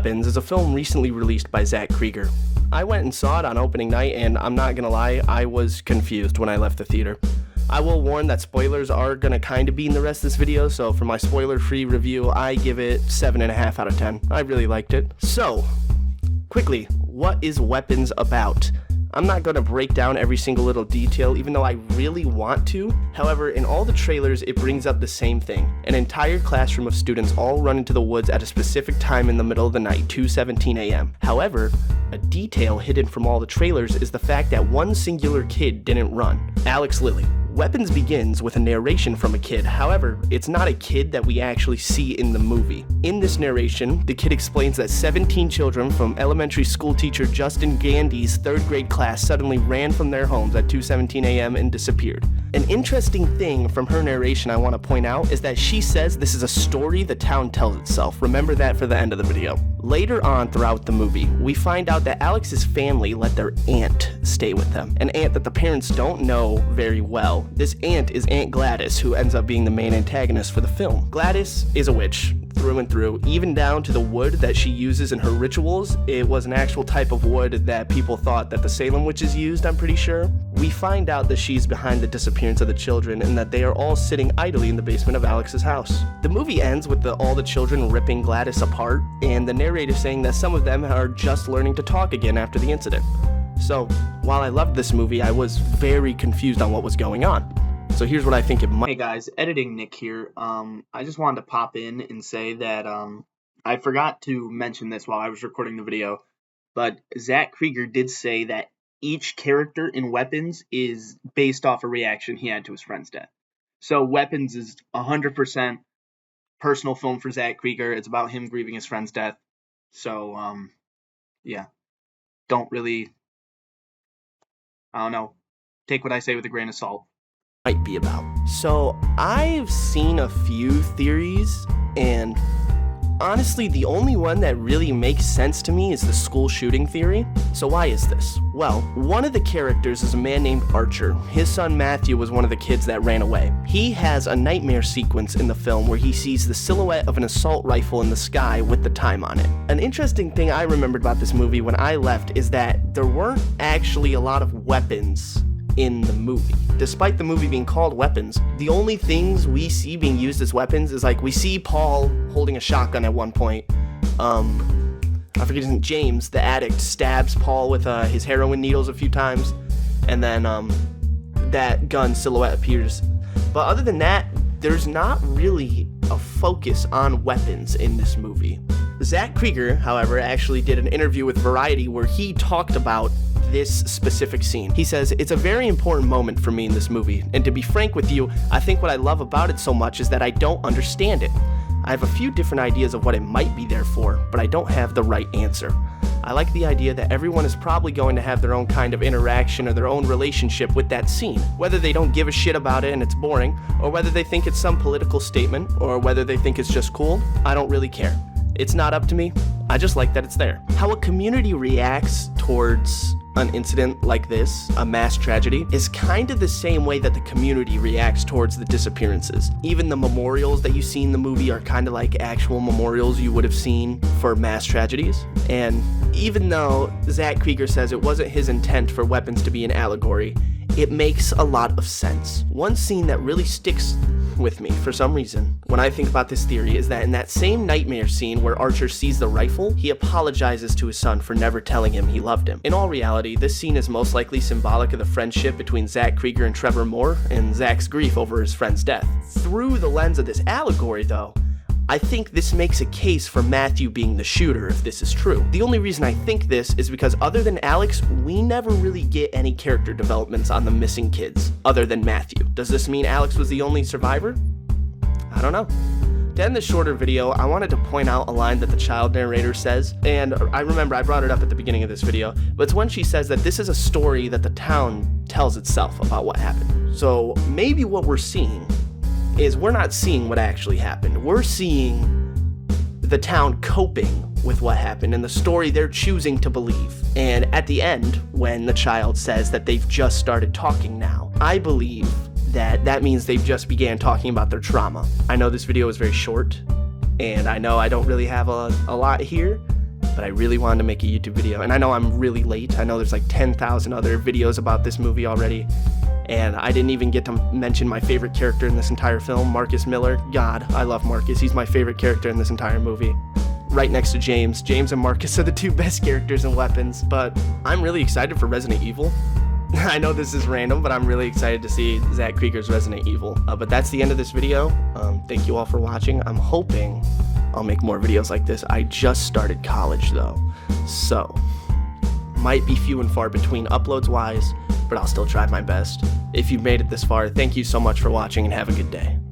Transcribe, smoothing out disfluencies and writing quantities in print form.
Weapons is a film recently released by Zach Krieger. I went and saw it on opening night, and I'm not gonna lie, I was confused when I left the theater. I will warn that spoilers are gonna kinda be in the rest of this video, so for my spoiler-free review, I give it 7.5 out of 10. I really liked it. So, quickly, what is Weapons about? I'm not going to break down every single little detail, even though I really want to. However, in all the trailers, it brings up the same thing. An entire classroom of students all run into the woods at a specific time in the middle of the night, 2:17 a.m. However, a detail hidden from all the trailers is the fact that one singular kid didn't run, Alex Lilly. Weapons begins with a narration from a kid. However, it's not a kid that we actually see in the movie. In this narration, the kid explains that 17 children from elementary school teacher Justin Gandy's 3rd grade class suddenly ran from their homes at 2:17 a.m. and disappeared. An interesting thing from her narration I want to point out is that she says this is a story the town tells itself. Remember that for the end of the video. Later on throughout the movie, we find out that Alex's family let their aunt stay with them, an aunt that the parents don't know very well. This aunt is Aunt Gladys, who ends up being the main antagonist for the film. Gladys is a witch, through and through, even down to the wood that she uses in her rituals. It was an actual type of wood that people thought that the Salem witches used, I'm pretty sure. We find out that she's behind the disappearance of the children and that they are all sitting idly in the basement of Alex's house. The movie ends with all the children ripping Gladys apart, and the narrator saying that some of them are just learning to talk again after the incident. So, while I loved this movie, I was very confused on what was going on. So here's what I think it might. Hey guys, Editing Nick here. I just wanted to pop in and say that I forgot to mention this while I was recording the video, but Zach Krieger did say that each character in Weapons is based off a reaction he had to his friend's death. So Weapons is 100% personal film for Zach Krieger. It's about him grieving his friend's death. So, yeah. Don't really, I don't know, take what I say with a grain of salt. Might be about. So I've seen a few theories, and honestly the only one that really makes sense to me is the school shooting theory. So why is this? Well, one of the characters is a man named Archer. His son Matthew was one of the kids that ran away. He has a nightmare sequence in the film where he sees the silhouette of an assault rifle in the sky with the time on it. An interesting thing I remembered about this movie when I left is that there weren't actually a lot of weapons in the movie. Despite the movie being called Weapons, the only things we see being used as weapons is like we see Paul holding a shotgun at one point. I forget his name, James, the addict, stabs Paul with his heroin needles a few times, and then that gun silhouette appears. But other than that, there's not really a focus on weapons in this movie. Zach Krieger, however, actually did an interview with Variety where he talked about this specific scene. He says, "It's a very important moment for me in this movie, and to be frank with you, I think what I love about it so much is that I don't understand it. I have a few different ideas of what it might be there for, but I don't have the right answer. I like the idea that everyone is probably going to have their own kind of interaction or their own relationship with that scene, whether they don't give a shit about it and it's boring, or whether they think it's some political statement, or whether they think it's just cool. I don't really care. It's not up to me. I just like that it's there." How a community reacts towards an incident like this, a mass tragedy, is kind of the same way that the community reacts towards the disappearances. Even the memorials that you see in the movie are kind of like actual memorials you would have seen for mass tragedies. And even though Zach Krieger says it wasn't his intent for Weapons to be an allegory, it makes a lot of sense. One scene that really sticks with me for some reason when I think about this theory is that in that same nightmare scene where Archer sees the rifle, he apologizes to his son for never telling him he loved him. In all reality, this scene is most likely symbolic of the friendship between Zach Krieger and Trevor Moore and Zach's grief over his friend's death. Through the lens of this allegory, though, I think this makes a case for Matthew being the shooter if this is true. The only reason I think this is because other than Alex, we never really get any character developments on the missing kids, other than Matthew. Does this mean Alex was the only survivor? I don't know. To end this shorter video, I wanted to point out a line that the child narrator says, and I remember I brought it up at the beginning of this video, but it's when she says that this is a story that the town tells itself about what happened. So maybe what we're seeing is we're not seeing what actually happened. We're seeing the town coping with what happened and the story they're choosing to believe. And at the end, when the child says that they've just started talking now, I believe that means they've just began talking about their trauma. I know this video is very short, and I know I don't really have a lot here, but I really wanted to make a YouTube video. And I know I'm really late. I know there's like 10,000 other videos about this movie already. And I didn't even get to mention my favorite character in this entire film, Marcus Miller. God, I love Marcus. He's my favorite character in this entire movie. Right next to James. James and Marcus are the two best characters in Weapons, but I'm really excited for Resident Evil. I know this is random, but I'm really excited to see Zach Krieger's Resident Evil. But that's the end of this video. Thank you all for watching. I'm hoping I'll make more videos like this. I just started college though, so might be few and far between uploads wise, but I'll still try my best. If you've made it this far, thank you so much for watching and have a good day.